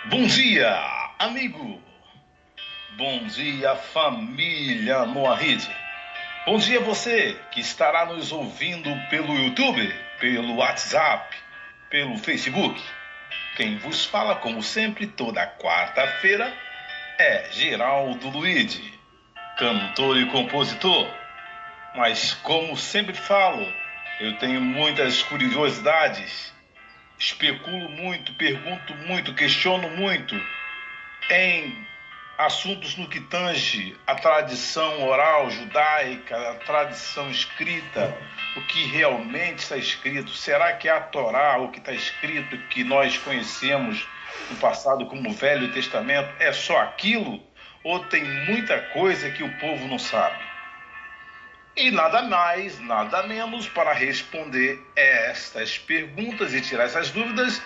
Bom dia, amigo. Bom dia, família Moahide. Bom dia você que estará nos ouvindo pelo YouTube, pelo WhatsApp, pelo Facebook. Quem vos fala, como sempre, toda quarta-feira é Geraldo Luide, cantor e compositor. Mas como sempre falo, eu tenho muitas curiosidades, especulo muito, pergunto muito, questiono muito em assuntos no que tange a tradição oral judaica, a tradição escrita, o que realmente está escrito. Será que é a Torá, o que está escrito, que nós conhecemos no passado como Velho Testamento, é só aquilo? Ou tem muita coisa que o povo não sabe? E nada mais, nada menos para responder estas perguntas e tirar essas dúvidas,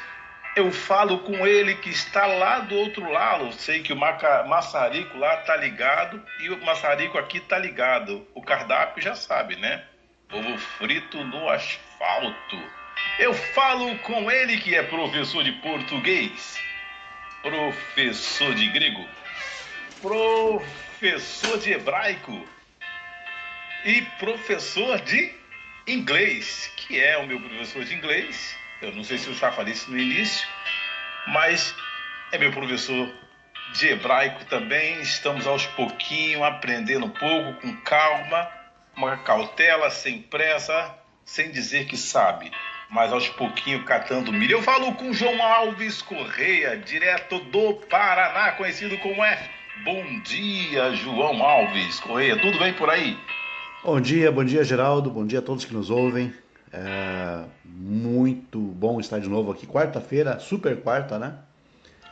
eu falo com ele que está lá do outro lado. Eu sei que o maçarico lá está ligado e o maçarico aqui está ligado. O cardápio já sabe, né? Ovo frito no asfalto. Eu falo com ele que é professor de português, professor de grego, professor de hebraico e professor de inglês, que é o meu professor de inglês. Eu não sei se eu já falei isso no início, mas é meu professor de hebraico também. Estamos aos pouquinhos aprendendo um pouco, com calma, uma cautela, sem pressa, sem dizer que sabe, mas aos pouquinhos catando milho. Eu falo com João Alves Correia, direto do Paraná, conhecido como Bom dia, João Alves Correia. Tudo bem por aí? Bom dia Geraldo, bom dia a todos que nos ouvem. Muito bom estar de novo aqui. Quarta-feira, super quarta, né?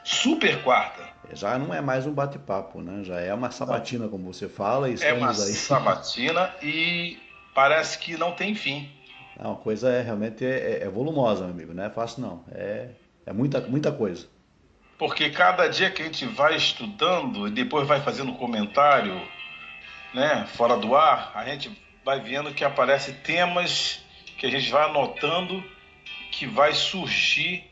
Super quarta. Já não é mais um bate-papo, né? Já é uma Não. sabatina, como você fala, e É uma estamos aí. sabatina e parece que não tem fim. Uma coisa realmente é volumosa, meu amigo, não é fácil não. É muita coisa. Porque cada dia que a gente vai estudando e depois vai fazendo comentário, né, fora do ar, a gente vai vendo que aparecem temas que a gente vai anotando que vai surgir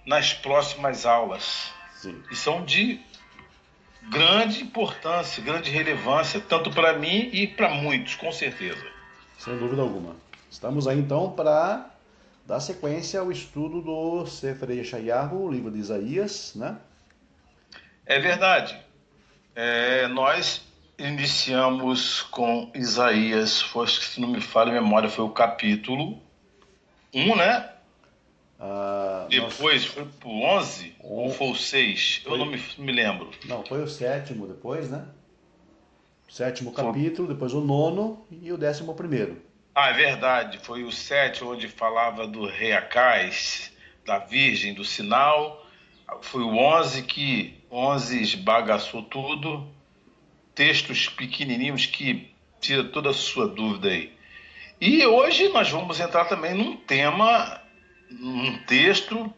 nas próximas aulas. Sim, E são de grande importância, grande relevância, tanto para mim e para muitos, com certeza. sem dúvida alguma. Estamos aí então para dar sequência ao estudo do Sefer Yeshayahu, o livro de Isaías, né? É verdade. Nós iniciamos com Isaías, se não me falha a memória, foi o capítulo 1, né? Nós, Depois foi pro 11 ou o- foi o 6? Eu foi, não me lembro. não, foi o sétimo depois, né? Sétimo Foi... capítulo, depois o nono e o 11º. Ah, é verdade, foi o 7 onde falava do rei Acais, da Virgem, do sinal. Foi o 11 que 11 esbagaçou tudo. Textos pequenininhos que tira toda a sua dúvida aí. E hoje nós vamos entrar também num tema, num texto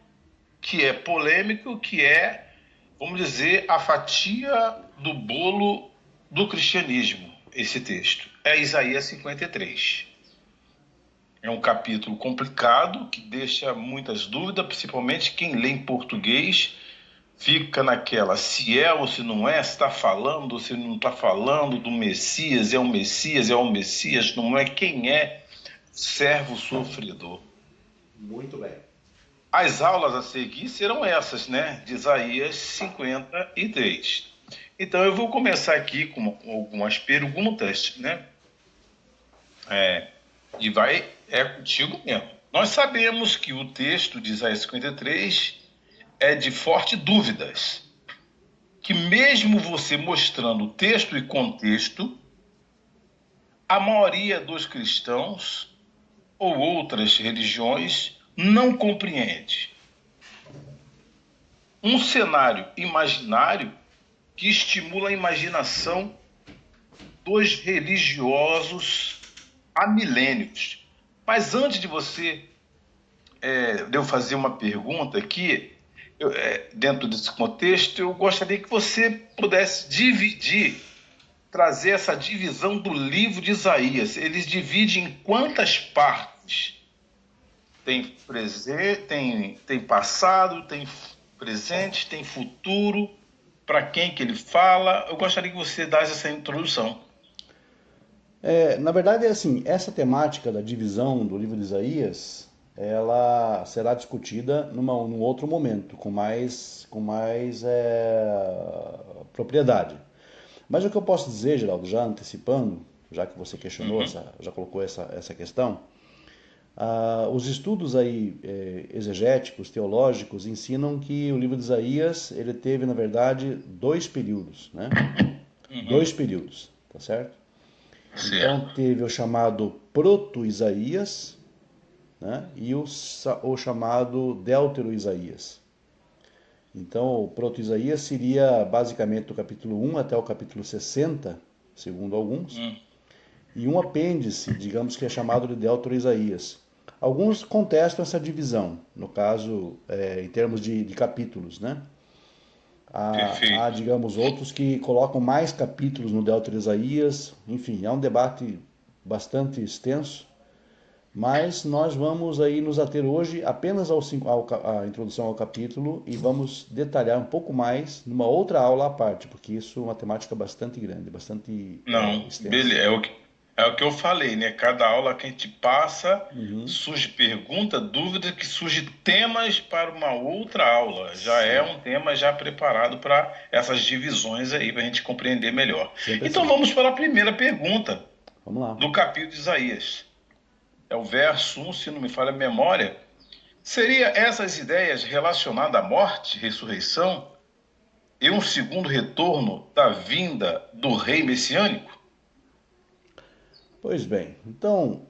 que é polêmico, que é, vamos dizer, a fatia do bolo do cristianismo, esse texto. É Isaías 53. É um capítulo complicado, que deixa muitas dúvidas, principalmente quem lê em português, fica naquela, se é ou se não é, se está falando ou se não está falando do Messias, é o Messias, é o Messias, não é, quem é servo sofredor. Muito bem. As aulas a seguir serão essas, né? De Isaías 53. Então eu vou começar aqui com algumas perguntas, né? E é contigo mesmo. Nós sabemos que o texto de Isaías 53 é de fortes dúvidas, que mesmo você mostrando o texto e contexto, a maioria dos cristãos ou outras religiões não compreende. Um cenário imaginário que estimula a imaginação dos religiosos há milênios. Mas antes de de eu fazer uma pergunta aqui, dentro desse contexto, eu gostaria que você pudesse trazer essa divisão do livro de Isaías. Eles dividem em quantas partes? Tem presente, tem passado, tem presente, tem futuro, para quem que ele fala. Eu gostaria que você desse essa introdução. Na verdade, é assim, essa temática da divisão do livro de Isaías, ela será discutida num outro momento, com mais propriedade. Mas o que eu posso dizer, Geraldo, já antecipando, já que você questionou, Uhum, já colocou essa questão, os estudos aí exegéticos, teológicos, ensinam que o livro de Isaías, ele teve, na verdade, dois períodos, né? uhum, Dois períodos, tá certo? Então certo. teve o chamado Proto-Isaías, né? E o chamado Deutero-Isaías. Então o Proto-Isaías seria basicamente do capítulo 1 até o capítulo 60, segundo alguns, Hum, e um apêndice, digamos que é chamado de Deutero-Isaías. Alguns contestam essa divisão, no caso, em termos de capítulos, né? Há, perfeito. digamos, outros que colocam mais capítulos no Deutero-Isaías. Enfim, é um debate bastante extenso, mas nós vamos aí nos ater hoje apenas à introdução ao capítulo e vamos detalhar um pouco mais numa outra aula à parte, porque isso é uma temática bastante grande, bastante Não, extensa. beleza. É o que eu falei, né? Cada aula que a gente passa, Uhum. surge pergunta, dúvida, que surge temas para uma outra aula. Já é Sim, um tema já preparado para essas divisões aí, para a gente compreender melhor. sempre Então assim. vamos para a primeira pergunta Vamos lá. do capítulo de Isaías. É o verso 1, se não me falha a memória. Seria essas ideias relacionadas à morte, ressurreição e um segundo retorno da vinda do rei messiânico? Pois bem, então,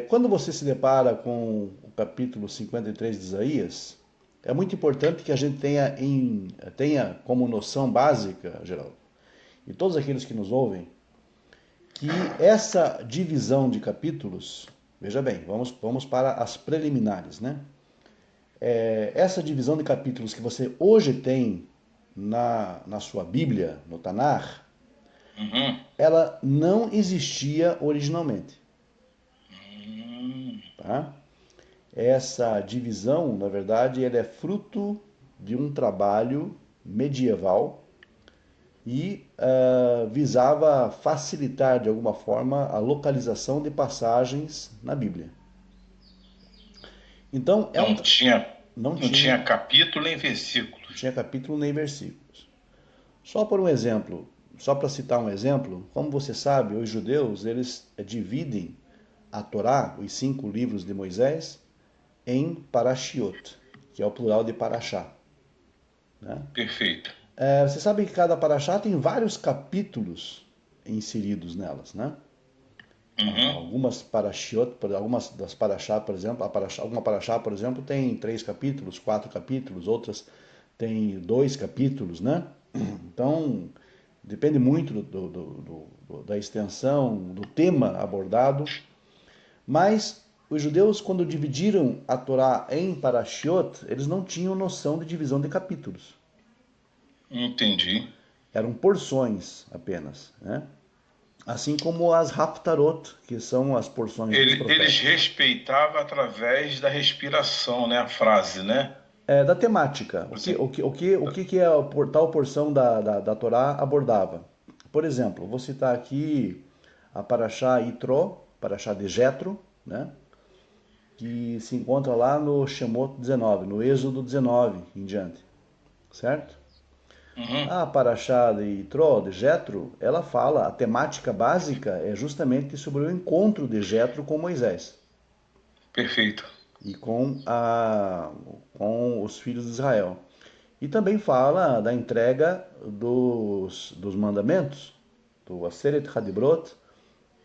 quando você se depara com o capítulo 53 de Isaías, é muito importante que a gente tenha como noção básica, Geraldo, e todos aqueles que nos ouvem, que essa divisão de capítulos, veja bem, vamos para as preliminares, né? Essa divisão de capítulos que você hoje tem na sua Bíblia, no Tanar, Uhum. ela não existia originalmente, Hum, tá? Essa divisão, na verdade, ela é fruto de um trabalho medieval e visava facilitar de alguma forma a localização de passagens na Bíblia. Então, não tinha, não não tinha tinha, capítulo nem não versículos. tinha capítulo nem versículos. Só por um exemplo, só para citar um exemplo, como você sabe, os judeus eles dividem a Torá, os 5 livros de Moisés, em parashiot, que é o plural de parashá, né? Perfeito. Você sabe que cada paraxá tem vários capítulos inseridos nelas, né? Uhum. Algumas das paraxá, por exemplo, alguma paraxá, por exemplo, tem 3 capítulos, 4 capítulos, outras tem 2 capítulos, né? Então, depende muito da extensão, do tema abordado, mas os judeus, quando dividiram a Torá em parashiot, eles não tinham noção de divisão de capítulos. Entendi. Eram porções apenas, né? Assim como as Haftarot, que são as porções dos Eles profetas. respeitavam através da respiração, né? A frase, né? Da temática, Por o que, o exemplo, que, o que, o que, que tal porção da Torá abordava? Por exemplo, vou citar aqui a Parashá Itró, Parashá de Jetro, né? Que se encontra lá no Shemot 19, no Êxodo 19 em diante, certo? uhum. A Parashá de Itró, de Jetro, ela fala, a temática básica é justamente sobre o encontro de Jetro com Moisés Perfeito. e com os filhos de Israel. E também fala da entrega dos mandamentos, do Aseret Hadibrot,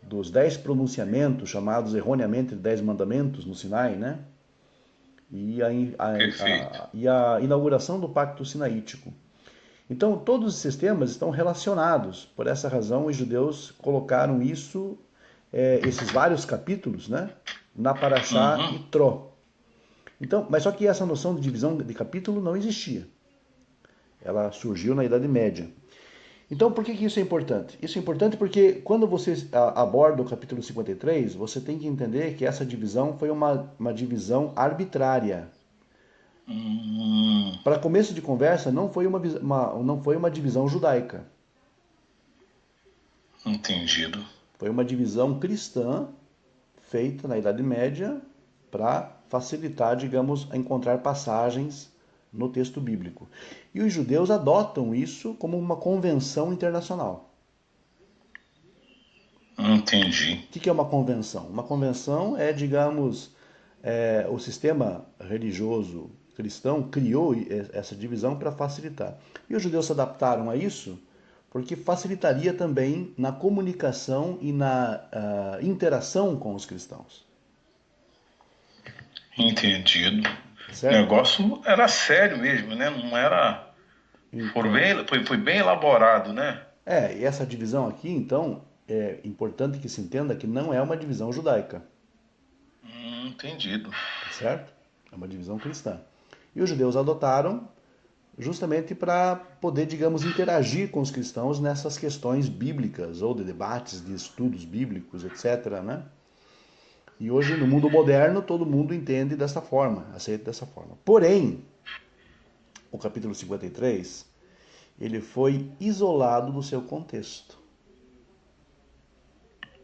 dos 10 pronunciamentos, chamados erroneamente de 10 mandamentos no Sinai, né? E Perfeito. e a inauguração do Pacto Sinaítico. Então, todos esses temas estão relacionados. Por essa razão, os judeus colocaram esses vários capítulos, né, na Parashá Uhum. Itró. Então, mas só que essa noção de divisão de capítulo não existia. Ela surgiu na Idade Média. Então, por que isso é importante? Isso é importante porque quando você aborda o capítulo 53, você tem que entender que essa divisão foi uma divisão arbitrária. Para começo de conversa, não foi uma divisão judaica. Entendido. Foi uma divisão cristã feita na Idade Média para facilitar, digamos, a encontrar passagens no texto bíblico. E os judeus adotam isso como uma convenção internacional. Entendi. O que é uma convenção? Uma convenção é, digamos, o sistema religioso cristão criou essa divisão para facilitar. E os judeus se adaptaram a isso porque facilitaria também na comunicação e na interação com os cristãos. Entendido. O Certo? negócio era sério mesmo, né? Não era. Então, Foi bem elaborado, né? e essa divisão aqui, então, é importante que se entenda que não é uma divisão judaica, Entendido. tá certo? É uma divisão cristã. E os judeus adotaram justamente para poder, digamos, interagir com os cristãos nessas questões bíblicas ou de debates, de estudos bíblicos, etc., né? E hoje, no mundo moderno, todo mundo entende dessa forma, aceita dessa forma. Porém, o capítulo 53, ele foi isolado do seu contexto.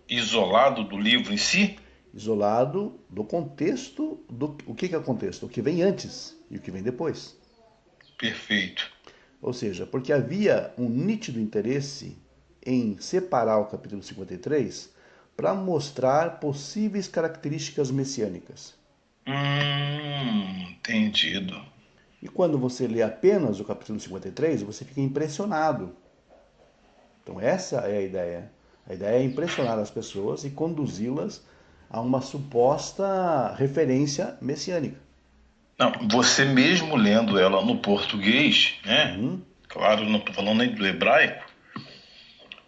Isolado do livro em si? Isolado do contexto, o que é o contexto? O que vem antes e o que vem depois. Perfeito. Ou seja, porque havia um nítido interesse em separar o capítulo 53 para mostrar possíveis características messiânicas. Entendido. E quando você lê apenas o capítulo 53, você fica impressionado. Então essa é a ideia. A ideia é impressionar as pessoas e conduzi-las a uma suposta referência messiânica. Não, você mesmo lendo ela no português, né? Uhum, Claro, não estou falando nem do hebraico.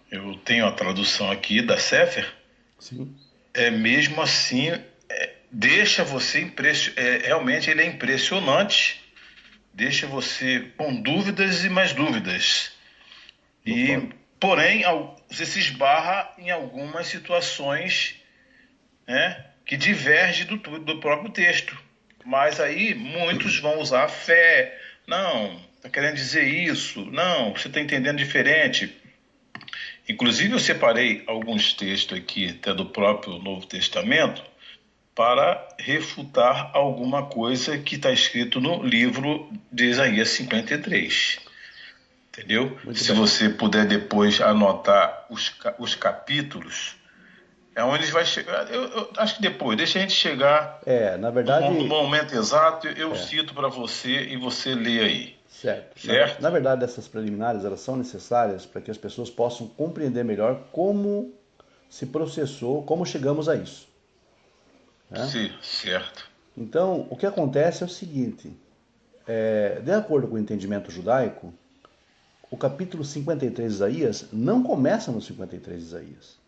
Eu tenho a tradução aqui da Sefer. sim. Mesmo assim, deixa você realmente ele é impressionante. Deixa você com dúvidas e mais dúvidas. E, porém, você se esbarra em algumas situações, né, que divergem do próprio texto. Mas aí muitos vão usar a fé. Não, está querendo dizer isso. Não, você está entendendo diferente. Inclusive, eu separei alguns textos aqui, até do próprio Novo Testamento, para refutar alguma coisa que está escrito no livro de Isaías 53. Entendeu? Muito Se bem. você puder depois anotar os capítulos, é onde vai chegar. Eu acho que depois, deixa a gente chegar Na no verdade, momento exato, eu cito para você e você lê aí. certo. Na Certo? verdade, essas preliminares elas são necessárias para que as pessoas possam compreender melhor como se processou, como chegamos a isso. Né? Sim, certo. Então, o que acontece é o seguinte: de acordo com o entendimento judaico, o capítulo 53 de Isaías não começa no 53 de Isaías.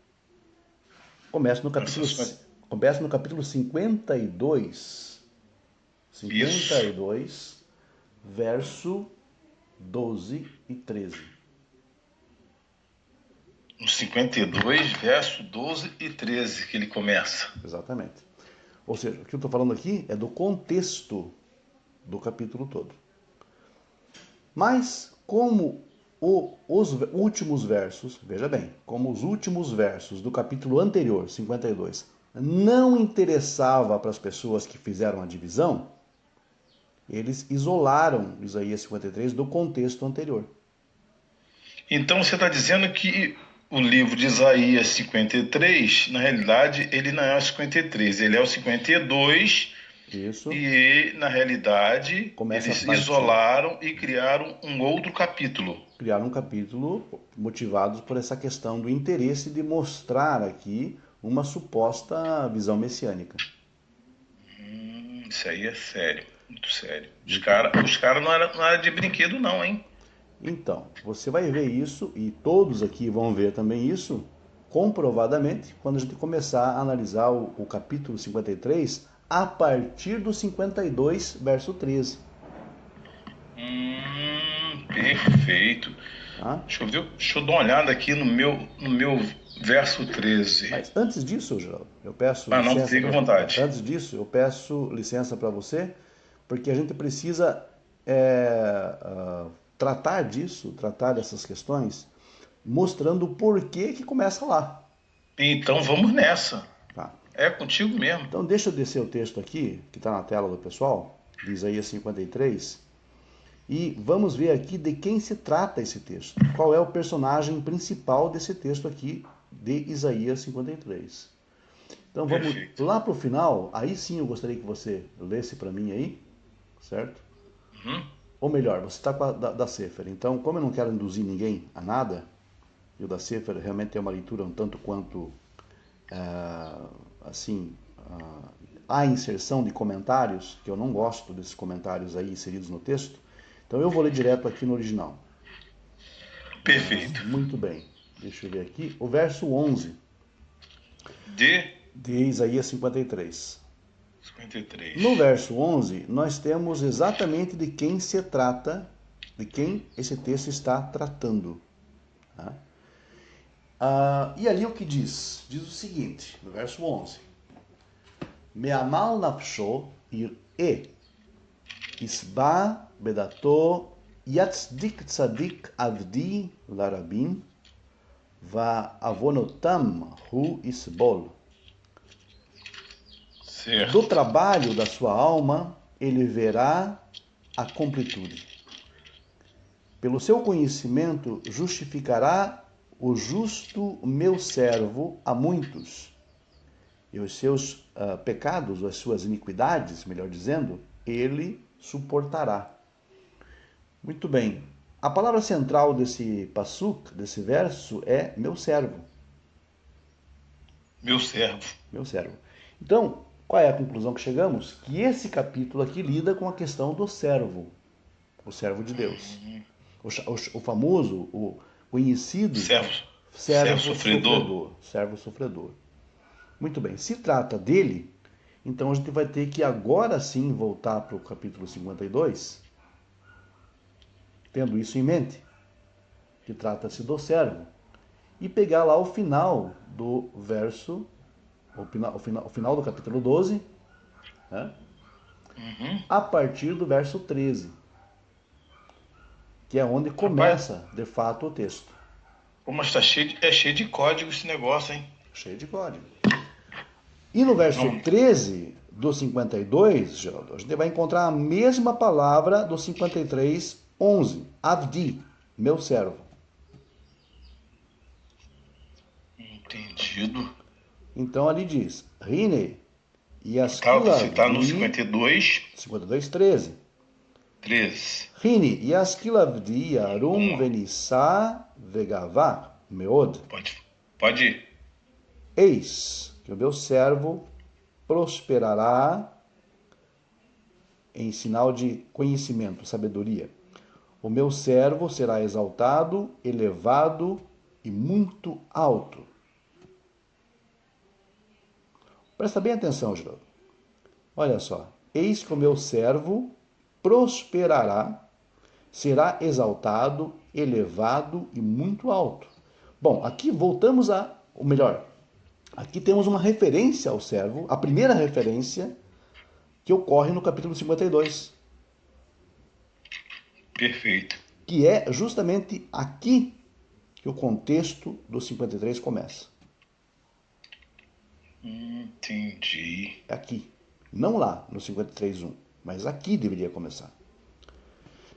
Começa no capítulo, Essas- começa no capítulo 52. Isso. 52, verso 12 e 13. No 52, verso 12 e 13 que ele começa. Exatamente. Ou seja, o que eu estou falando aqui é do contexto do capítulo todo. Mas, como os últimos versos, veja bem, como os últimos versos do capítulo anterior, 52, não interessava para as pessoas que fizeram a divisão, eles isolaram Isaías 53 do contexto anterior. Então você está dizendo que o livro de Isaías 53, na realidade, ele não é o 53, ele é o 52 Isso e, na realidade, começa a eles partir, isolaram e criaram um outro capítulo. criar um capítulo motivados por essa questão do interesse de mostrar aqui uma suposta visão messiânica. Isso aí é sério, muito sério. Então, Os cara não era de brinquedo não, hein? Então, você vai ver isso, e todos aqui vão ver também isso, comprovadamente, quando a gente começar a analisar o capítulo 53, a partir do 52, verso 13. Perfeito. Tá? Deixa eu dar uma olhada aqui no meu verso 13. Mas antes disso, Geraldo, eu peço Ah, não, licença fique à para vontade. antes disso, eu peço licença para você, porque a gente precisa tratar disso, tratar dessas questões, mostrando o porquê que começa lá. Então vamos nessa. Tá? É contigo mesmo. Então deixa eu descer o texto aqui, que está na tela do pessoal, de Isaías 53, e vamos ver aqui de quem se trata esse texto. Qual é o personagem principal desse texto aqui de Isaías 53. Então vamos Perfeito. lá para o final, aí sim eu gostaria que você lesse para mim aí, certo? Uhum. Ou melhor, você está com a da Sefer. Então, como eu não quero induzir ninguém a nada, e o da Sefer realmente é uma leitura um tanto quanto, assim, a inserção de comentários, que eu não gosto desses comentários aí inseridos no texto, então eu vou ler direto aqui no original. Perfeito. Muito bem. Deixa eu ver aqui. O verso 11 De de Isaías 53. 53. No verso 11, nós temos exatamente de quem se trata, de quem esse texto está tratando. Tá? E ali o que diz? Diz o seguinte, no verso 11. Me'amal nafsho ir'e, isba bedato yatzdik tzadik avdi larabim, va avonotam hu isbol. Certo. Do trabalho da sua alma, ele verá a completude. Pelo seu conhecimento, justificará o justo meu servo a muitos. E os seus pecados, as suas iniquidades, melhor dizendo, ele suportará. Muito bem. A palavra central desse passuk, desse verso, é meu servo. Meu servo. Meu servo. Então, qual é a conclusão que chegamos? Que esse capítulo aqui lida com a questão do servo, o servo de Deus. O famoso, o conhecido servo sofredor. Servo sofredor. Muito bem, se trata dele, então a gente vai ter que agora sim voltar para o capítulo 52, tendo isso em mente, que trata-se do servo, e pegar lá o final do verso, o final do capítulo 12, né? A partir do verso 13, que é onde começa, Rapaz, de fato, o texto. mas tá cheio de código esse negócio, hein? Cheio de código. E no verso Não, 13 do 52, Geraldo, a gente vai encontrar a mesma palavra do 53, 11. Avdi, meu servo. entendido. Então ali diz, Rine, Você tá no Yaskilavdi, 52, 52, 13. 13. Rine, Yaskilavdi, Arum, Venissá, Vegavá, Meod. Pode ir. Eis que o meu servo prosperará em sinal de conhecimento, sabedoria. O meu servo será exaltado, elevado e muito alto. Presta bem atenção, Geraldo. Olha só. Eis que o meu servo prosperará, será exaltado, elevado e muito alto. Bom, aqui voltamos a... Ou melhor, aqui temos uma referência ao servo, a primeira referência que ocorre no capítulo 52. Perfeito. Que é justamente aqui que o contexto do 53 começa. Entendi. Aqui. Não lá, no 53.1, mas aqui deveria começar.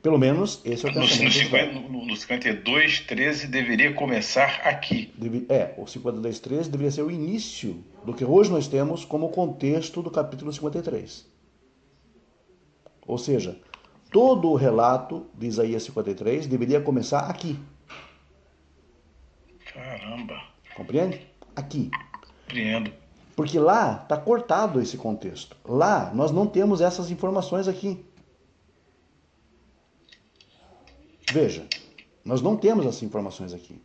Pelo menos esse é o pensamento. No 52, 13 deveria começar aqui. O 52.3 deveria ser o início do que hoje nós temos como contexto do capítulo 53. Ou seja, todo o relato de Isaías 53 deveria começar aqui. Caramba. Compreende? Aqui. Compreendo. Porque lá está cortado esse contexto. Lá nós não temos essas informações aqui. Veja, nós não temos essas informações aqui.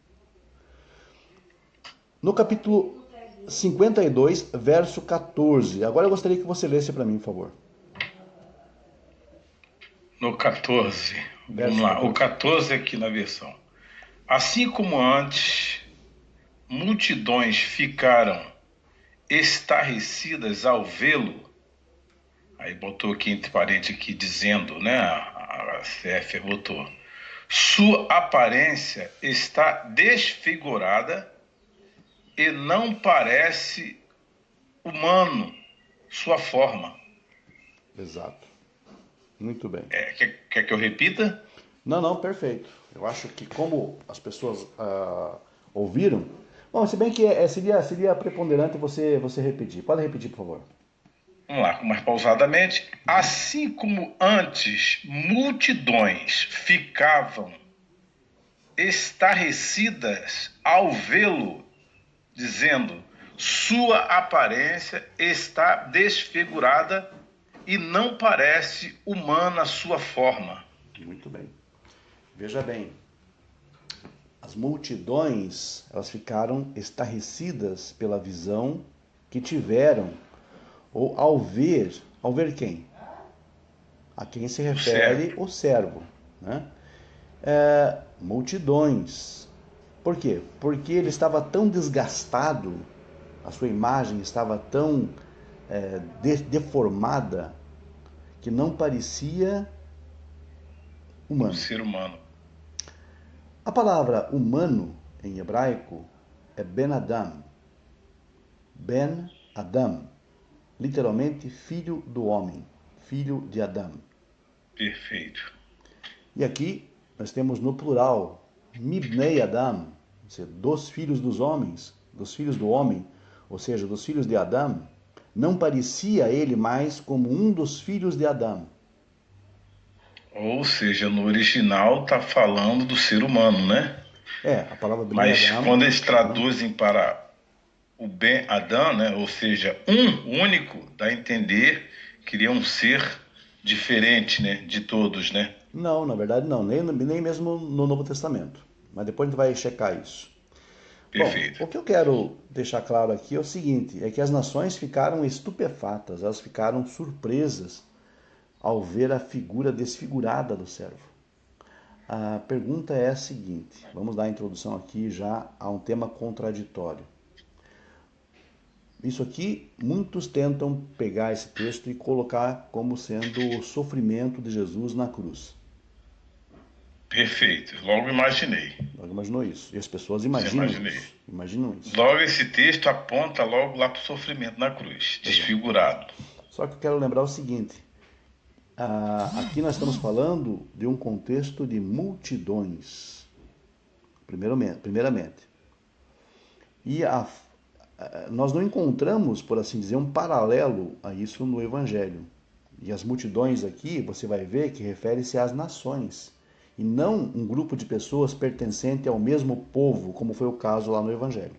No capítulo 52, verso 14. Agora eu gostaria que você lesse para mim, por favor. No 14. Verso Vamos lá. 14. O 14 aqui na versão. Assim como antes, multidões ficaram estarrecidas ao vê-lo, Aí botou aqui entre parênteses aqui dizendo, né? A CF botou. Sua aparência está desfigurada e não parece humano sua forma. Exato. Muito bem. Quer que eu repita? Não, perfeito. Eu acho que como as pessoas ouviram... Bom, se bem que seria preponderante você repetir. Pode repetir, por favor. Vamos lá, mais pausadamente. Assim como antes multidões ficavam estarrecidas ao vê-lo, dizendo: sua aparência está desfigurada e não parece humana a sua forma. Muito bem. Veja bem, as multidões, elas ficaram estarrecidas pela visão que tiveram, ou ao ver quem? A quem se refere o servo, né? Multidões. Por quê? Porque ele estava tão desgastado, a sua imagem estava tão deformada, que não parecia humano. Um ser humano. A palavra humano em hebraico é Ben Adam. Ben Adam, literalmente filho do homem, filho de Adão. Perfeito. E aqui nós temos no plural, Mibnei Adam, ou seja, dos filhos dos homens, dos filhos do homem, ou seja, dos filhos de Adão. Não parecia ele mais como um dos filhos de Adão. Ou seja, no original está falando do ser humano, né? A palavra Bnei Mas Adam, quando eles traduzem para o Ben Adam, né? Ou seja, um único, dá a entender que ele é um ser diferente, né? De todos, né? não, na verdade não, nem mesmo no Novo Testamento. Mas depois a gente vai checar isso. Bom, Perfeito. o que eu quero deixar claro aqui é o seguinte, é que as nações ficaram estupefatas, elas ficaram surpresas ao ver a figura desfigurada do servo. A pergunta é a seguinte, vamos dar a introdução aqui já a um tema contraditório. Isso aqui, muitos tentam pegar esse texto e colocar como sendo o sofrimento de Jesus na cruz. Perfeito. Logo imaginei. Logo imaginou isso. E as pessoas Você imaginam imaginei. isso. Imaginam isso. Logo esse texto aponta logo lá para o sofrimento na cruz, desfigurado. Só que eu quero lembrar o seguinte. Aqui nós estamos falando de um contexto de multidões, primeiramente. E nós não encontramos, por assim dizer, um paralelo a isso no Evangelho. E as multidões aqui, você vai ver que refere-se às nações, e não um grupo de pessoas pertencente ao mesmo povo, como foi o caso lá no Evangelho.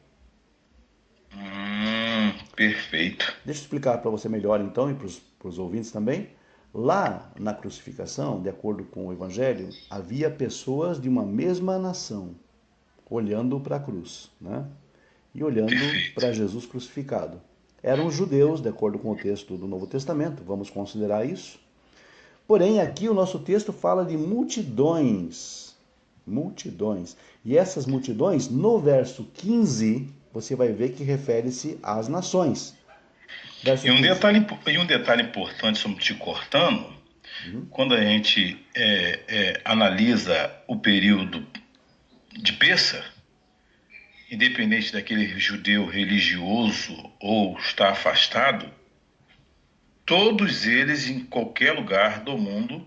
Perfeito. Deixa eu explicar para você melhor então, e para os ouvintes também. Lá na crucificação, de acordo com o Evangelho, havia pessoas de uma mesma nação olhando para a cruz, né? E olhando para Jesus crucificado. Eram judeus, de acordo com o texto do Novo Testamento, vamos considerar isso. Porém, aqui o nosso texto fala de multidões. Multidões. E essas multidões, no verso 15, você vai ver que refere-se às nações. E um detalhe importante, só te cortando, quando a gente analisa o período de Pêssar, independente daquele judeu religioso ou está afastado, todos eles, em qualquer lugar do mundo,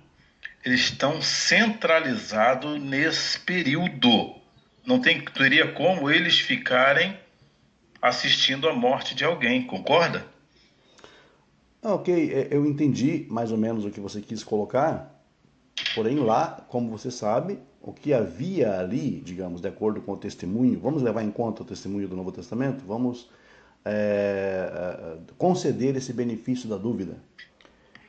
eles estão centralizados nesse período. Não teria como eles ficarem assistindo a morte de alguém, concorda? Ok, eu entendi mais ou menos o que você quis colocar, porém lá, como você sabe, o que havia ali, digamos, de acordo com o testemunho, vamos levar em conta o testemunho do Novo Testamento, vamos conceder esse benefício da dúvida.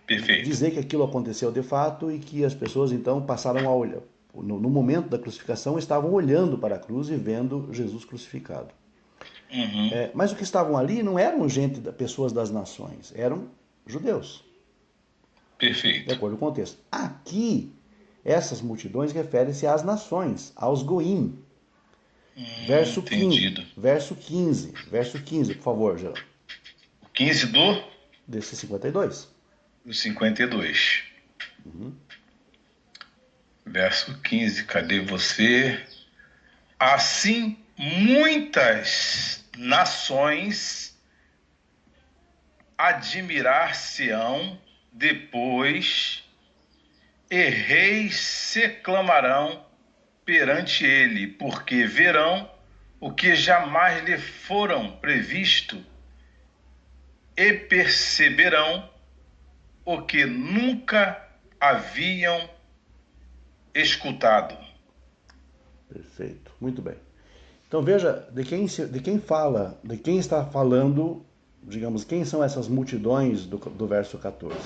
Perfeito. Dizer que aquilo aconteceu de fato e que as pessoas então passaram a olhar, no momento da crucificação, estavam olhando para a cruz e vendo Jesus crucificado. Mas o que estavam ali não eram pessoas das nações, eram judeus. Perfeito. De acordo com o texto. Aqui, essas multidões referem-se às nações, aos goim. Verso 15. Verso 15, por favor, Geraldo. 15 do? Desse 52. O 52. Verso 15, cadê você? Assim, muitas nações admirar-se-ão depois, e reis se clamarão perante ele, porque verão o que jamais lhe foram previsto, e perceberão o que nunca haviam escutado. Perfeito, muito bem. Então veja de quem fala, de quem está falando, digamos, quem são essas multidões do verso 14.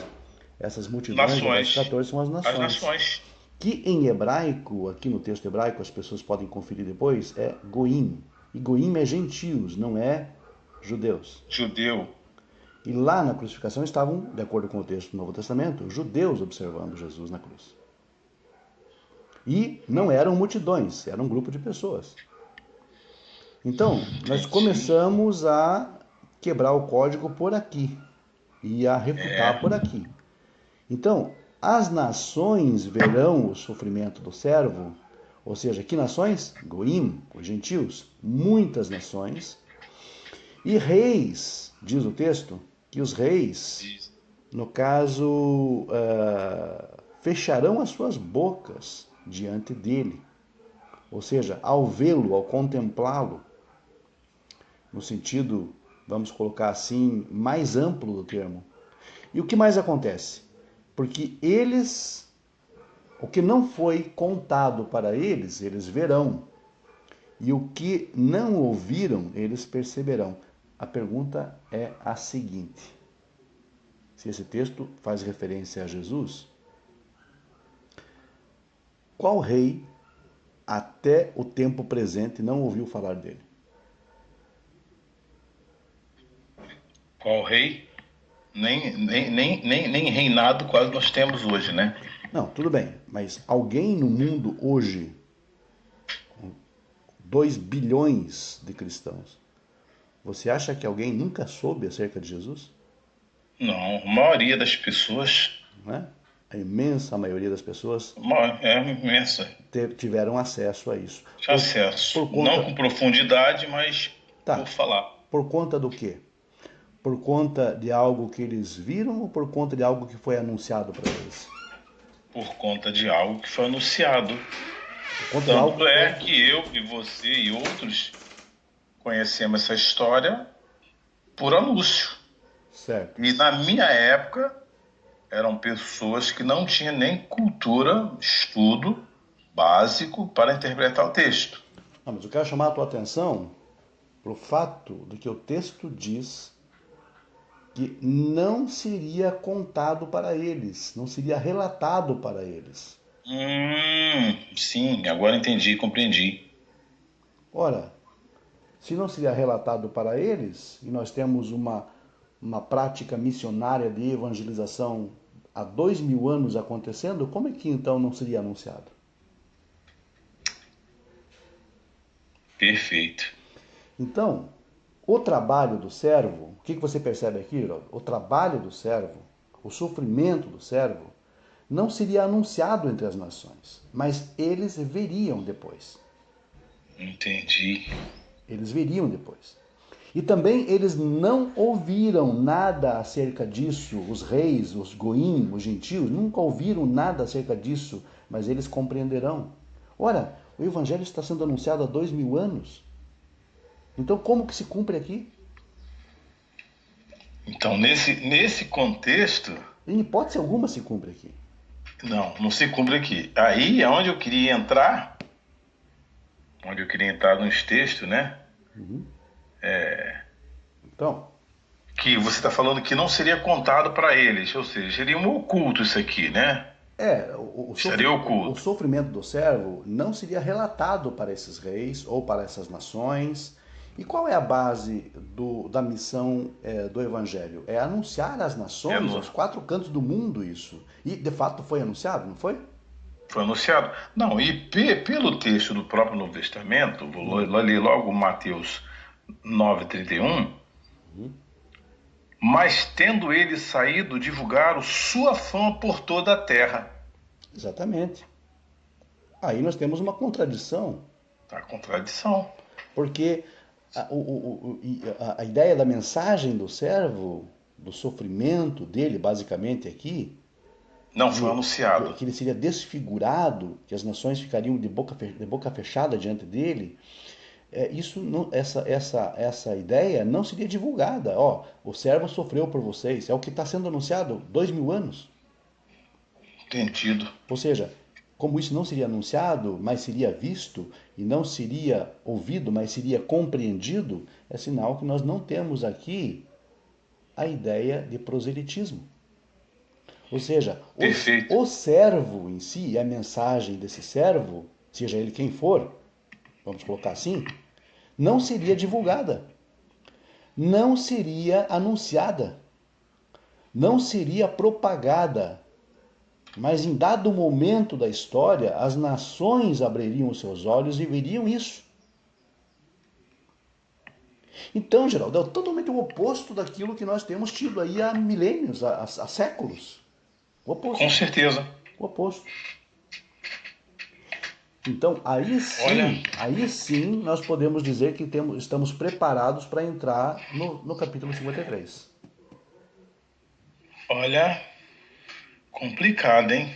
Essas multidões do verso Nações. 14 são as As nações. nações. Que em hebraico, aqui no texto hebraico, as pessoas podem conferir depois, é goim. E goim é gentios, não é judeus. Judeu. E lá na crucificação estavam, de acordo com o texto do Novo Testamento, judeus observando Jesus na cruz. E não eram multidões, era um grupo de pessoas. Então, nós começamos a quebrar o código por aqui e a refutar por aqui. Então, as nações verão o sofrimento do servo, ou seja, que nações? Goim, os gentios, muitas nações. E reis, diz o texto, que os reis, no caso, fecharão as suas bocas diante dele. Ou seja, ao vê-lo, ao contemplá-lo, no sentido, vamos colocar assim, mais amplo do termo. E o que mais acontece? Porque eles, o que não foi contado para eles, eles verão. E o que não ouviram, eles perceberão. A pergunta é a seguinte: se esse texto faz referência a Jesus, qual rei até o tempo presente não ouviu falar dele? Qual rei? Nem reinado quase nós temos hoje, né? Não, tudo bem, mas alguém no mundo hoje, 2 bilhões de cristãos, você acha que alguém nunca soube acerca de Jesus? Não, a maioria das pessoas, Não é? A imensa maioria das pessoas é imensa, tiveram acesso a isso. de acesso. Por Não conta, com profundidade, mas por tá, falar. por conta do quê? Por conta de algo que eles viram ou por conta de algo que foi anunciado para eles? Por conta de algo que foi anunciado. Por conta de algo Tanto é que eu e você e outros conhecemos essa história por anúncio. Certo. E na minha época, eram pessoas que não tinham nem cultura, estudo básico para interpretar o texto. Não, mas eu quero chamar a tua atenção para o fato de que o texto diz que não seria contado para eles, não seria relatado para eles. Sim, agora entendi, compreendi. Ora, se não seria relatado para eles, e nós temos uma prática missionária de evangelização há 2000 anos acontecendo, como é que então não seria anunciado? Perfeito. Então, o trabalho do servo, o que você percebe aqui, Geraldo? O trabalho do servo, o sofrimento do servo, não seria anunciado entre as nações, mas eles veriam depois. Entendi. Eles veriam depois. E também eles não ouviram nada acerca disso, os reis, os goim, os gentios, nunca ouviram nada acerca disso, mas eles compreenderão. Ora, o evangelho está sendo anunciado há 2000 anos. Então como que se cumpre aqui? Então, nesse contexto, Em hipótese alguma se cumpre aqui. não se cumpre aqui. Aí é onde eu queria entrar, nos textos, né? Então, Que você está falando que não seria contado para eles, ou seja, seria um oculto isso aqui, né? Seria oculto. o sofrimento do servo não seria relatado para esses reis ou para essas nações. E qual é a base da missão do evangelho? É anunciar às nações, aos 4 cantos do mundo isso. E de fato foi anunciado, não foi? Foi anunciado. Não, e pelo texto do próprio Novo Testamento, vou ler logo Mateus 9:31, mas tendo ele saído, divulgaram sua fama por toda a terra. Exatamente. Aí nós temos uma contradição, A contradição. porque a ideia da mensagem do servo, do sofrimento dele, basicamente aqui, Não foi anunciado. que ele seria desfigurado, que as nações ficariam de boca fechada diante dele, essa ideia não seria divulgada. Ó, o servo sofreu por vocês, é o que está sendo anunciado 2000 anos. Entendido. Ou seja, como isso não seria anunciado, mas seria visto, e não seria ouvido, mas seria compreendido, é sinal que nós não temos aqui a ideia de proselitismo. Ou seja, o servo em si, e a mensagem desse servo, seja ele quem for, vamos colocar assim, não seria divulgada, não seria anunciada, não seria propagada. Mas em dado momento da história, as nações abririam os seus olhos e veriam isso. Então, Geraldo, é totalmente o oposto daquilo que nós temos tido aí há milênios, há séculos. O oposto. Com certeza. O oposto. Então, aí sim nós podemos dizer que estamos preparados para entrar no capítulo 53. Olha, complicado, hein?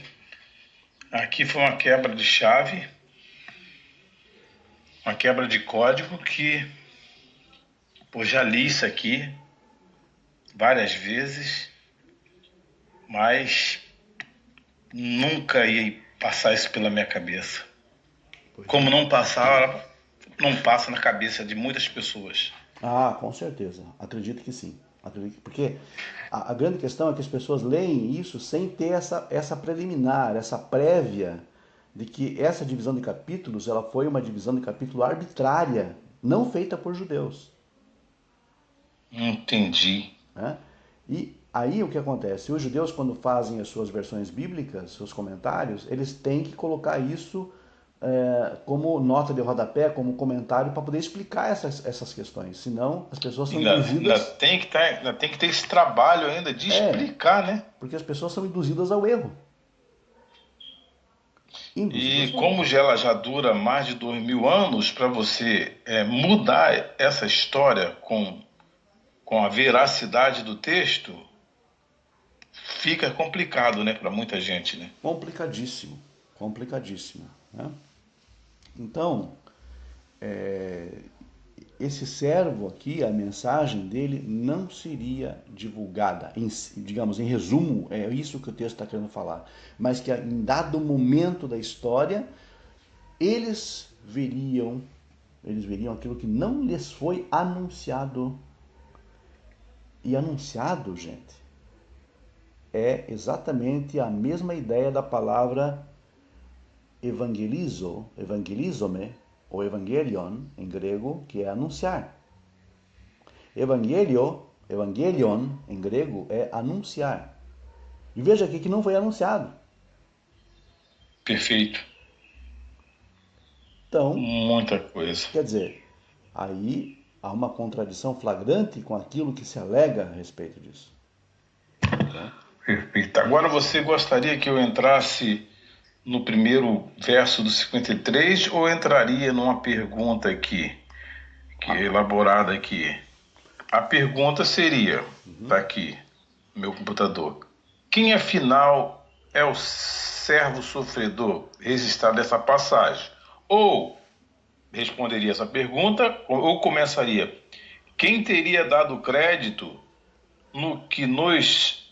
Aqui foi uma quebra de chave, uma quebra de código que, pô, já li isso aqui várias vezes, mas nunca ia passar isso pela minha cabeça. Como não passar, não passa na cabeça de muitas pessoas. Ah, com certeza. Acredito que sim. Porque a grande questão é que as pessoas leem isso sem ter essa preliminar, essa prévia de que essa divisão de capítulos ela foi uma divisão de capítulo arbitrária, não feita por judeus. Entendi. Né? E aí o que acontece? Os judeus, quando fazem as suas versões bíblicas, seus comentários, eles têm que colocar isso como nota de rodapé, como comentário, para poder explicar essas questões. Senão, as pessoas são induzidas... Ainda tem que ter esse trabalho ainda de explicar, né? Porque as pessoas são induzidas ao erro. E como ela já dura mais de 2000 anos, para você mudar essa história com a veracidade do texto, fica complicado, né, para muita gente, né? Complicadíssimo. Né? Então, esse servo aqui, a mensagem dele não seria divulgada, digamos, em resumo, é isso que o texto está querendo falar, mas que em dado momento da história, eles veriam aquilo que não lhes foi anunciado. E anunciado, gente, é exatamente a mesma ideia da palavra evangelizome, ou evangelion, em grego, que é anunciar. Evangelion, em grego, é anunciar. E veja aqui que não foi anunciado. Perfeito. Então, muita coisa. Quer dizer, aí há uma contradição flagrante com aquilo que se alega a respeito disso. Perfeito. Agora você gostaria que eu entrasse no primeiro verso do 53 ou entraria numa pergunta aqui, que é elaborada aqui? A pergunta seria, tá aqui, no meu computador. Quem afinal é o servo sofredor registrado nessa passagem? Ou responderia essa pergunta, ou começaria: quem teria dado crédito no que nós,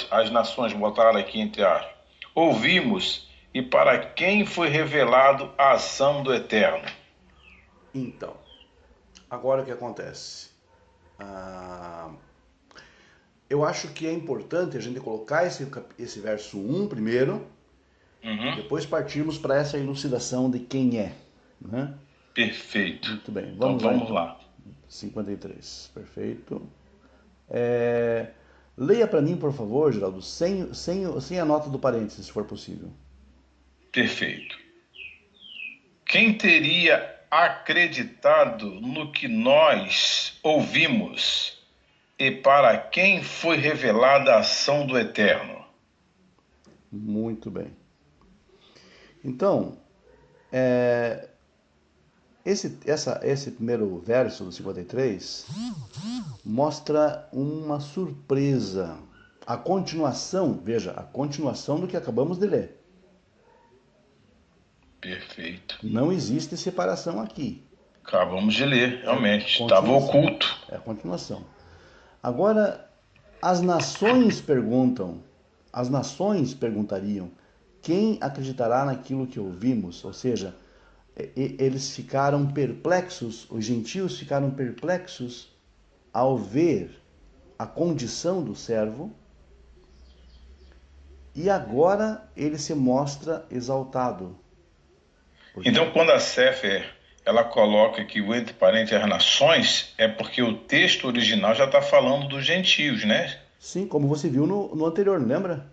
as nações, botaram aqui entre aspas, ouvimos, e para quem foi revelado a ação do Eterno? Então, agora o que acontece? Eu acho que é importante a gente colocar esse verso 1 primeiro, depois partirmos para essa elucidação de quem é. Né? Perfeito. Muito bem, Então vamos lá. 53, perfeito. Leia para mim, por favor, Geraldo, sem a nota do parênteses, se for possível. Perfeito. Quem teria acreditado no que nós ouvimos, e para quem foi revelada a ação do Eterno? Muito bem. Então, esse primeiro verso do 53 mostra uma surpresa. A continuação, veja, a continuação do que acabamos de ler. Perfeito. Não existe separação aqui. Acabamos de ler, realmente. É Estava oculto. É a continuação. Agora, as nações perguntariam, quem acreditará naquilo que ouvimos? Ou seja, eles ficaram perplexos, os gentios ficaram perplexos ao ver a condição do servo, e agora ele se mostra exaltado. Então, quando a Sefer ela coloca que o entre parênteses as nações, é porque o texto original já está falando dos gentios, né? Sim, como você viu no anterior, não lembra?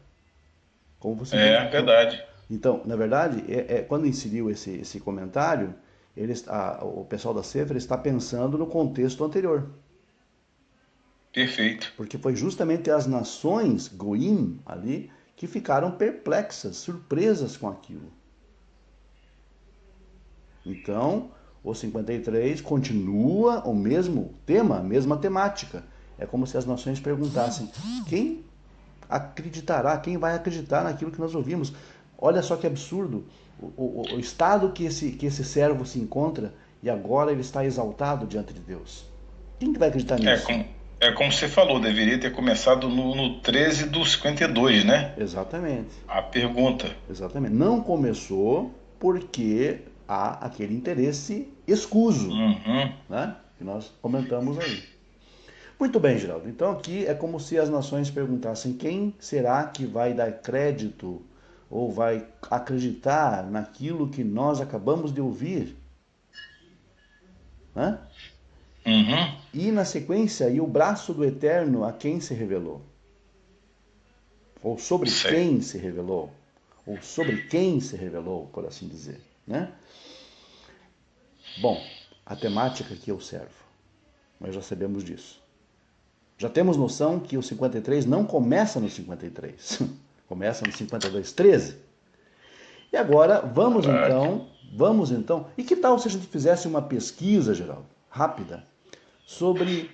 Como você viu Verdade. Então, na verdade, quando inseriu esse comentário, o pessoal da Sefer está pensando no contexto anterior. Perfeito. Porque foi justamente as nações, Goim, ali, que ficaram perplexas, surpresas com aquilo. Então, o 53 continua o mesmo tema, a mesma temática. É como se as nações perguntassem: quem acreditará, quem vai acreditar naquilo que nós ouvimos? Olha só que absurdo o estado que esse servo se encontra, e agora ele está exaltado diante de Deus. Quem que vai acreditar nisso? Como você falou, deveria ter começado no 13 do 52, né? Exatamente. A pergunta. Exatamente. Não começou porque há aquele interesse escuso, né? Que nós comentamos aí. Muito bem, Geraldo. Então aqui é como se as nações perguntassem: quem será que vai dar crédito ou vai acreditar naquilo que nós acabamos de ouvir? Né? E na sequência, e o braço do Eterno a quem se revelou? Ou sobre quem se revelou? Ou sobre quem se revelou, por assim dizer. Né? Bom, a temática aqui é o servo. Nós já sabemos disso. Já temos noção que o 53 não começa no 53. Começa no 52:13. E agora, vamos então. E que tal se a gente fizesse uma pesquisa, Geraldo, rápida, sobre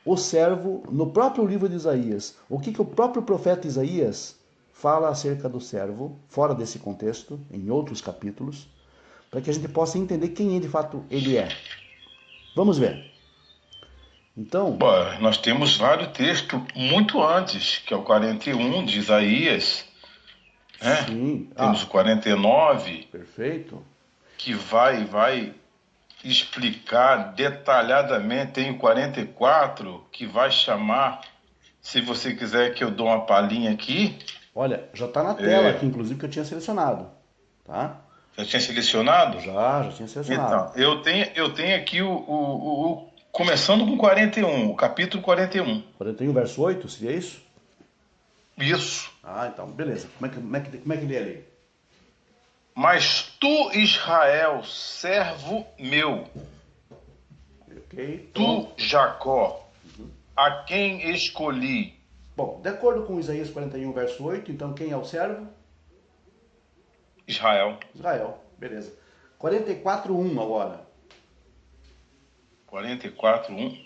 o servo no próprio livro de Isaías? O que o próprio profeta Isaías fala acerca do servo, fora desse contexto, em outros capítulos, para que a gente possa entender quem de fato ele é. Vamos ver. Então, nós temos vários textos muito antes, que é o 41 de Isaías. Né? Sim. Temos o 49. Perfeito. Que vai explicar detalhadamente. Tem o 44, que vai chamar, se você quiser que eu dou uma palhinha aqui. Olha, já está na tela aqui, inclusive, que eu tinha selecionado. Tá? Já tinha selecionado? Já tinha selecionado. Então, eu tenho aqui começando com 41, o capítulo 41. 41, verso 8, seria isso? Isso. Então, beleza. Como é que lê ali? Mas tu, Israel, servo meu, tu, Jacó, a quem escolhi. Bom, de acordo com Isaías 41, verso 8, então quem é o servo? Israel. Israel, beleza. 44:1 agora. 44:1.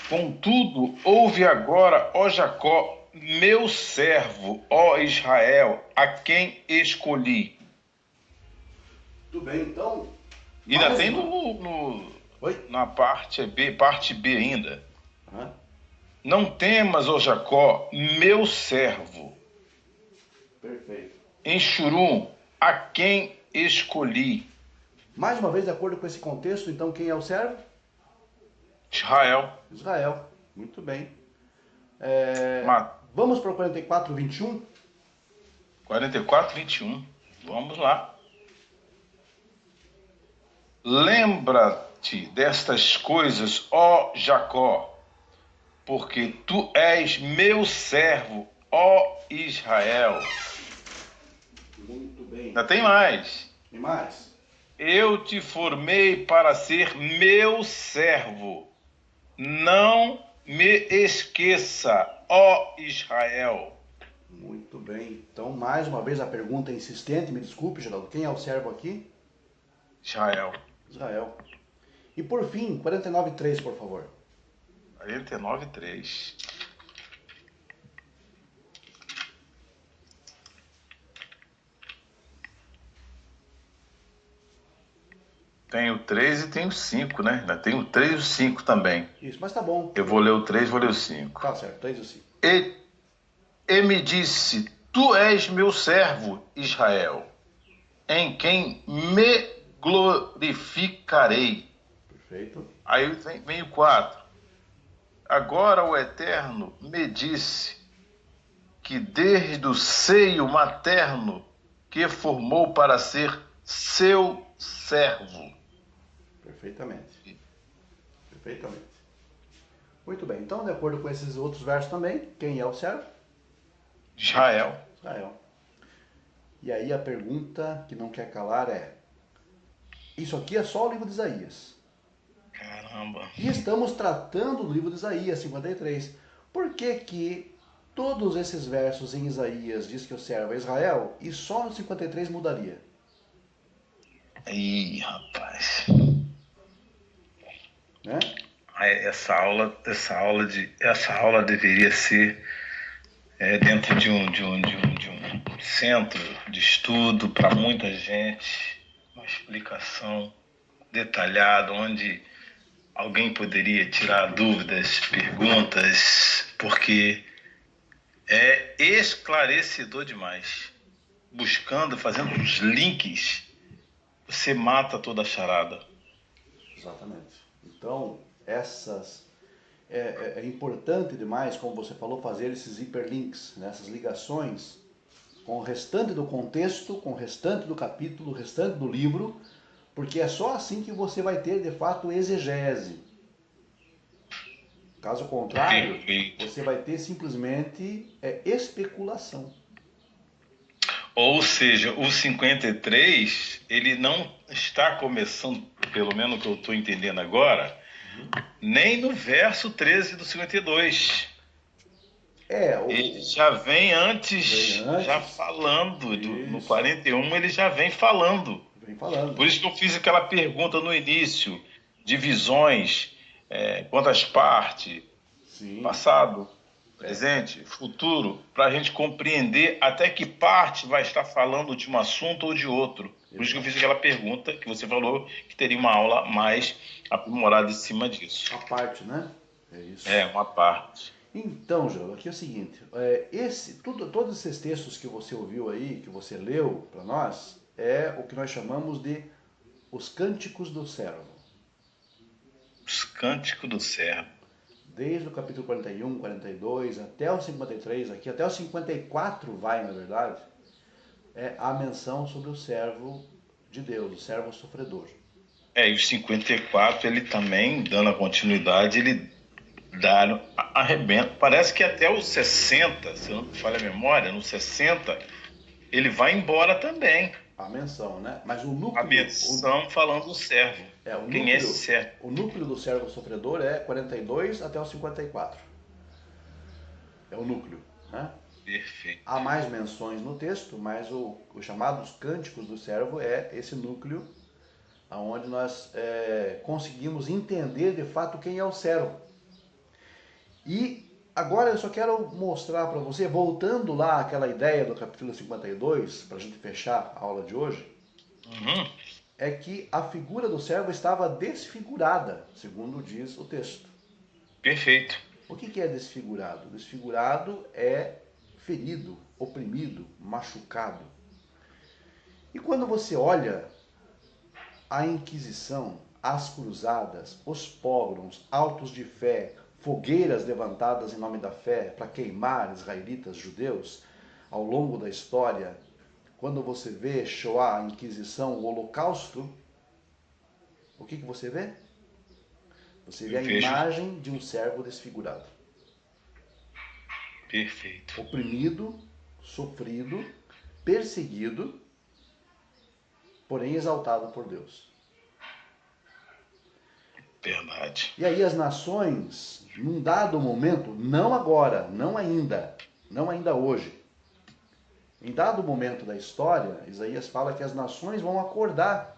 Contudo, ouve agora, ó Jacó, meu servo, ó Israel, a quem escolhi. Tudo bem, então. Ainda tem na parte B ainda. Não temas, ó Jacó, meu servo. Perfeito. Em Shurum, a quem escolhi. Mais uma vez, de acordo com esse contexto, então quem é o servo? Israel. Israel. Muito bem. Vamos para o 44:21? 44:21. Vamos lá. Lembra-te destas coisas, ó Jacó, porque tu és meu servo, ó Israel. Muito bem. Ainda tem mais. Tem mais? Eu te formei para ser meu servo. Não me esqueça, ó Israel. Muito bem. Então, mais uma vez, a pergunta insistente, me desculpe, Geraldo. Quem é o servo aqui? Israel. Israel. E por fim, 49:3, por favor. 49:3. Tem o 3 e tem o 5, né? Tem o 3 e o 5 também. Isso, mas tá bom. Eu vou ler o 3 e vou ler o 5. Tá certo, 3 e 5. E me disse, tu és meu servo, Israel, em quem me glorificarei. Perfeito. Aí vem o 4. Agora o Eterno me disse que desde o seio materno que formou para ser seu servo. Perfeitamente. Perfeitamente. Muito bem. Então, de acordo com esses outros versos também, quem é o servo? Israel. Israel. E aí a pergunta que não quer calar é: isso aqui é só o livro de Isaías. Caramba. E estamos tratando do livro de Isaías 53. Por que que todos esses versos em Isaías diz que o servo é Israel e só no 53 mudaria? Ih, rapaz. Né? Essa aula deveria ser dentro de um centro de estudo para muita gente, uma explicação detalhada onde alguém poderia tirar dúvidas, perguntas, porque é esclarecedor demais. Buscando, fazendo os links, você mata toda a charada. Exatamente. Então, é importante demais, como você falou, fazer esses hiperlinks, né, essas ligações com o restante do contexto, com o restante do capítulo, o restante do livro, porque é só assim que você vai ter, de fato, exegese. Caso contrário, Perfeito. você vai ter simplesmente especulação. Ou seja, o 53, ele não está começando, pelo menos o que eu estou entendendo agora, nem no verso 13 do 52. Ele já vem antes, já falando, no 41 ele já vem falando. Vem falando. Por isso que eu fiz aquela pergunta no início, divisões, quantas partes, Sim. passado, presente, futuro, para a gente compreender até que parte vai estar falando de um assunto ou de outro. Por isso que eu fiz aquela pergunta que você falou que teria uma aula mais aprimorada em cima disso. A parte, né? É isso. É, uma parte. Então, João, aqui é o seguinte, todos esses textos que você ouviu aí, que você leu para nós, é o que nós chamamos de os cânticos do servo. Os cânticos do servo. Desde o capítulo 41, 42, até o 53, aqui, até o 54 vai, na verdade, é a menção sobre o servo de Deus, o servo sofredor. E o 54, ele também, dando a continuidade, ele dá, arrebenta. Parece que até os 60, se eu não me falha a memória, no 60, ele vai embora também. A menção, né? Mas o núcleo... A menção falando do servo. Quem é esse servo? O núcleo do servo sofredor é 42 até o 54. É o núcleo, né? Perfeito. Há mais menções no texto, mas os chamados cânticos do servo é esse núcleo onde nós conseguimos entender de fato quem é o servo. E agora eu só quero mostrar para você, voltando lá àquela ideia do capítulo 52, para a gente fechar a aula de hoje, é que a figura do servo estava desfigurada, segundo diz o texto. Perfeito. O que é desfigurado? Desfigurado é ferido, oprimido, machucado. E quando você olha a Inquisição, as cruzadas, os pogroms, autos de fé, fogueiras levantadas em nome da fé para queimar israelitas, judeus, ao longo da história, quando você vê Shoah, a Inquisição, o Holocausto, o que você vê? Você vê a imagem de um servo desfigurado. Perfeito. Oprimido, sofrido, perseguido, porém exaltado por Deus. Verdade. E aí as nações, num dado momento, não agora, não ainda hoje, em dado momento da história, Isaías fala que as nações vão acordar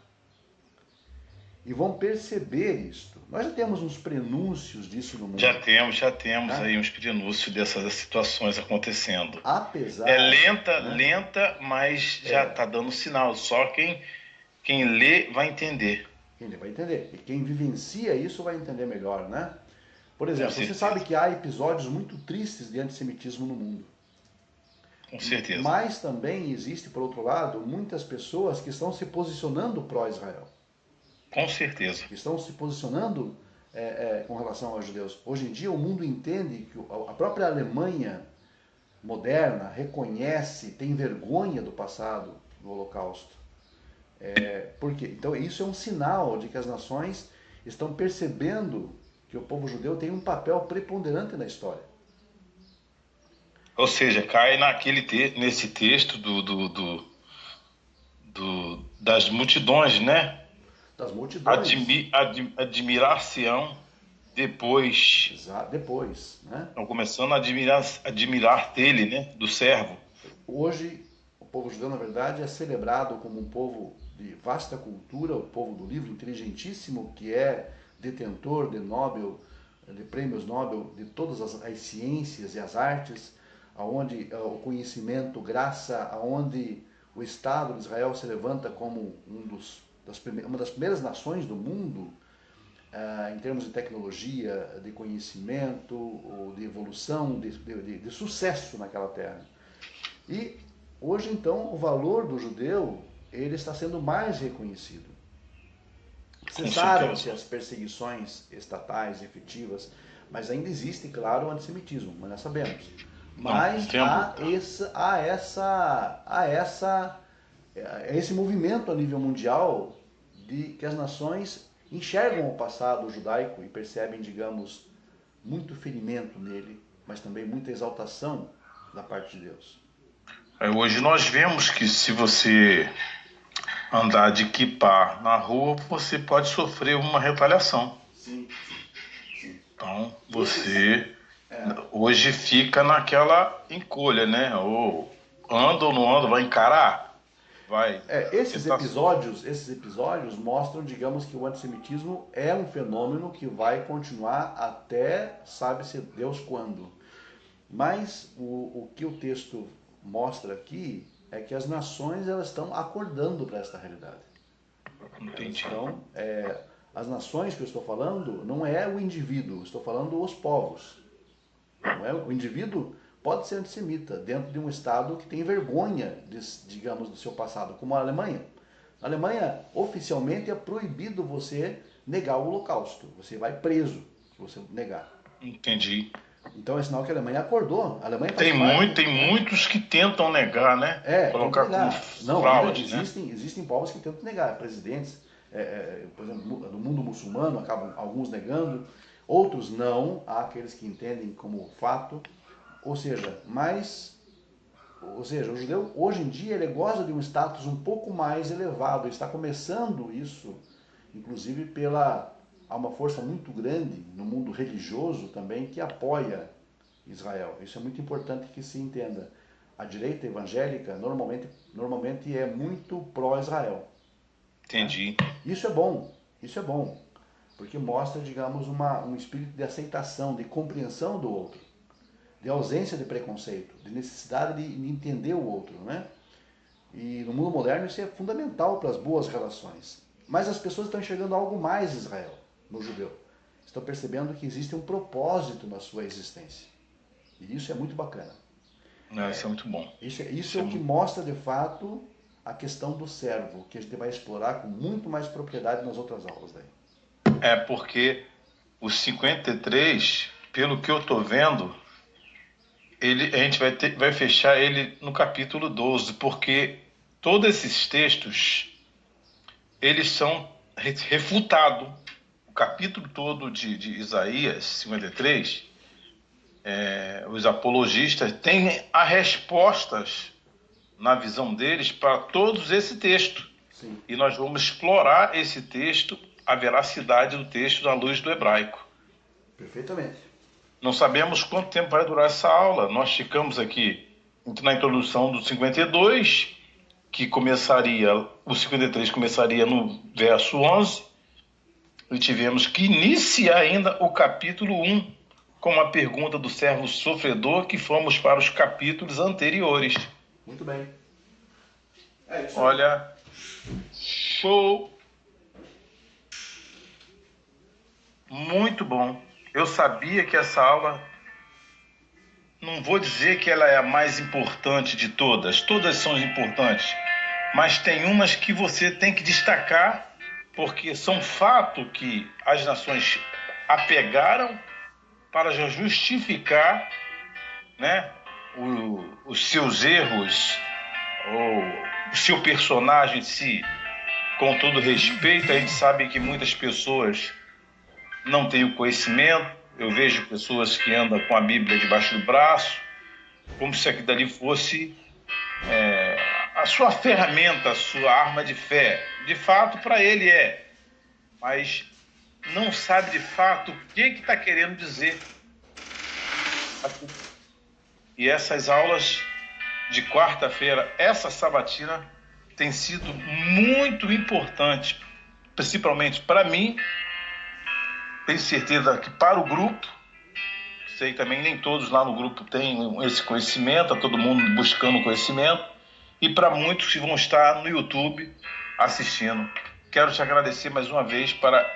e vão perceber isto. Nós já temos uns prenúncios disso no mundo. Já temos aí uns prenúncios dessas situações acontecendo. Apesar... É lenta, mas já está dando sinal. Só quem lê vai entender. Quem lê vai entender. E quem vivencia isso vai entender melhor, né? Por exemplo, você certeza. sabe que há episódios muito tristes de antissemitismo no mundo. Com certeza. Mas também existe, por outro lado, muitas pessoas que estão se posicionando pró-Israel. Com certeza. Que estão se posicionando com relação aos judeus. Hoje em dia o mundo entende que a própria Alemanha moderna reconhece, tem vergonha do passado, do Holocausto. Por quê? Então isso é um sinal de que as nações estão percebendo que o povo judeu tem um papel preponderante na história. Ou seja, cai nesse texto das multidões, né? Das multidões. Admirar-se-ão depois. Depois, né? Estão começando a admirar dele, né? Do servo. Hoje, o povo judeu, na verdade, é celebrado como um povo de vasta cultura, o povo do livro, inteligentíssimo, que é detentor de prêmios Nobel de todas as ciências e as artes, aonde o conhecimento, graça, aonde o Estado de Israel se levanta como uma das primeiras nações do mundo em termos de tecnologia, de conhecimento, de evolução, de sucesso naquela terra. E hoje, então, o valor do judeu ele está sendo mais reconhecido. Cessaram-se as perseguições estatais efetivas, mas ainda existe, claro, o antissemitismo, mas nós sabemos. Mas há esse movimento a nível mundial de que as nações enxergam o passado judaico e percebem, digamos, muito ferimento nele, mas também muita exaltação da parte de Deus. Hoje nós vemos que se você andar de kippah na rua, você pode sofrer uma retaliação. Sim. Então, você hoje fica naquela encolha, né? Ou anda ou não anda, vai encarar? Vai. Esses episódios mostram, digamos, que o antissemitismo é um fenômeno que vai continuar até sabe-se Deus quando. Mas o que o texto mostra aqui é que as nações elas estão acordando para esta realidade. Entendi. Então, as nações que eu estou falando não é o indivíduo, estou falando os povos. Não é? O indivíduo pode ser antissemita dentro de um Estado que tem vergonha, digamos, do seu passado, como a Alemanha. Na Alemanha, oficialmente, é proibido você negar o Holocausto. Você vai preso se você negar. Entendi. Então é sinal que a Alemanha acordou. A Alemanha tem muitos que tentam negar, né? Colocar como fraude, existem povos que tentam negar. Presidentes, por exemplo, no mundo muçulmano, acabam alguns negando, outros não. Há aqueles que entendem como fato. Ou seja, o judeu hoje em dia ele goza de um status um pouco mais elevado. Ele está começando isso, inclusive há uma força muito grande no mundo religioso também que apoia Israel. Isso é muito importante que se entenda. A direita evangélica normalmente é muito pró-Israel. Entendi. Né? Isso é bom, porque mostra, digamos, um espírito de aceitação, de compreensão do outro, de ausência de preconceito, de necessidade de entender o outro, né? E no mundo moderno isso é fundamental para as boas relações. Mas as pessoas estão enxergando algo mais Israel, no judeu. Estão percebendo que existe um propósito na sua existência. E isso é muito bacana. Isso é muito bom. Isso é o que mostra, de fato, a questão do servo, que a gente vai explorar com muito mais propriedade nas outras aulas daí. Porque os 53, pelo que eu estou vendo, a gente vai fechar ele no capítulo 12, porque todos esses textos, eles são refutados. O capítulo todo de Isaías 53, os apologistas têm as respostas, na visão deles, para todos esse texto. Sim. E nós vamos explorar esse texto, a veracidade do texto à luz do hebraico. Perfeitamente. Não sabemos quanto tempo vai durar essa aula. Nós ficamos aqui na introdução do 52, que começaria, o 53 começaria no verso 11, e tivemos que iniciar ainda o capítulo 1, com uma pergunta do servo sofredor, que fomos para os capítulos anteriores. Muito bem. É isso aí. Olha, show! Muito bom. Eu sabia que essa aula, não vou dizer que ela é a mais importante de todas são importantes, mas tem umas que você tem que destacar, porque são fato que as nações apegaram para justificar, né, os seus erros, ou o seu personagem em si. Com todo respeito, a gente sabe que muitas pessoas não têm o conhecimento. Eu vejo pessoas que andam com a Bíblia debaixo do braço, como se aquilo dali fosse a sua ferramenta, a sua arma de fé. De fato, para ele é, mas não sabe de fato o que está querendo dizer. E essas aulas de quarta-feira, essa sabatina, tem sido muito importante, principalmente para mim. Tenho certeza que para o grupo, sei também nem todos lá no grupo têm esse conhecimento, está todo mundo buscando conhecimento, e para muitos que vão estar no YouTube assistindo. Quero te agradecer mais uma vez para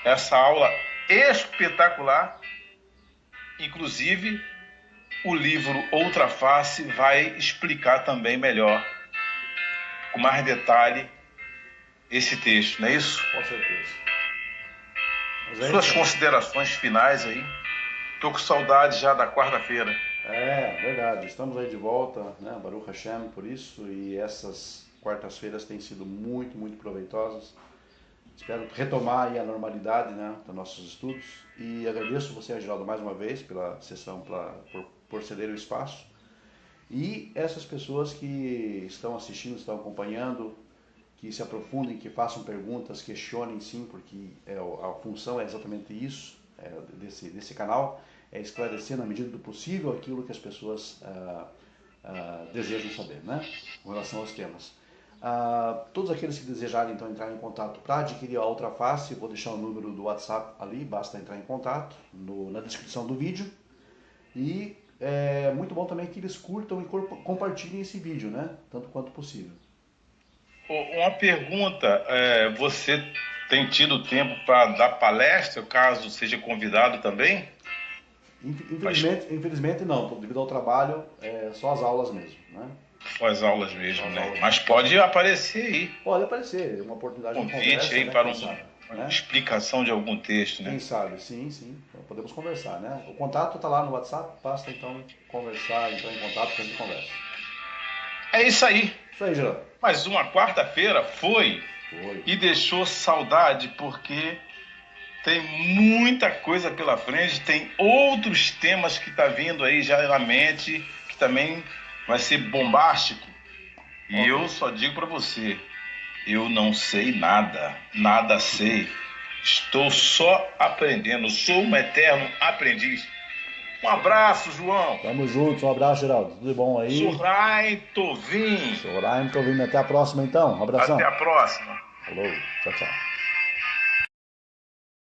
essa aula espetacular. Inclusive, o livro Outra Face vai explicar também melhor, com mais detalhe, esse texto, não é isso? Com certeza. Suas considerações finais aí. Tô com saudade já da quarta-feira. É, verdade. Estamos aí de volta, né? Baruch Hashem, por isso. E essas quartas-feiras têm sido muito, muito proveitosas. Espero retomar aí a normalidade, né, dos nossos estudos. E agradeço você, Geraldo, mais uma vez pela sessão, por ceder o espaço. E essas pessoas que estão assistindo, estão acompanhando, que se aprofundem, que façam perguntas, questionem sim, porque a função é exatamente isso, desse canal, é esclarecer na medida do possível aquilo que as pessoas desejam saber, né, com relação aos temas. Todos aqueles que desejarem então entrar em contato para adquirir a Outra Face, vou deixar o número do WhatsApp ali, basta entrar em contato na descrição do vídeo. E é muito bom também que eles curtam e compartilhem esse vídeo, né, tanto quanto possível. Uma pergunta, você tem tido tempo para dar palestra, caso seja convidado também? Infelizmente não, devido ao trabalho, só as aulas mesmo, né? Só as aulas mesmo, né? Mas pode aparecer aí. Pode aparecer, uma oportunidade de conversa. Convite aí, né, para uma explicação de algum texto, né? Quem sabe, sim. Então, podemos conversar, né? O contato está lá no WhatsApp, basta então conversar, entrar em contato, que a gente conversa. É isso aí. Isso aí, Geraldo. Mas uma quarta-feira foi e deixou saudade, porque tem muita coisa pela frente, tem outros temas que tá vindo aí já na mente, que também vai ser bombástico. E eu só digo para você, eu não sei nada sei. Estou só aprendendo, sou um eterno aprendiz. Um abraço, João. Tamo junto, um abraço, Geraldo. Tudo bom aí? Soraim Tovim. Até a próxima, então. Um abração. Até a próxima. Falou, tchau.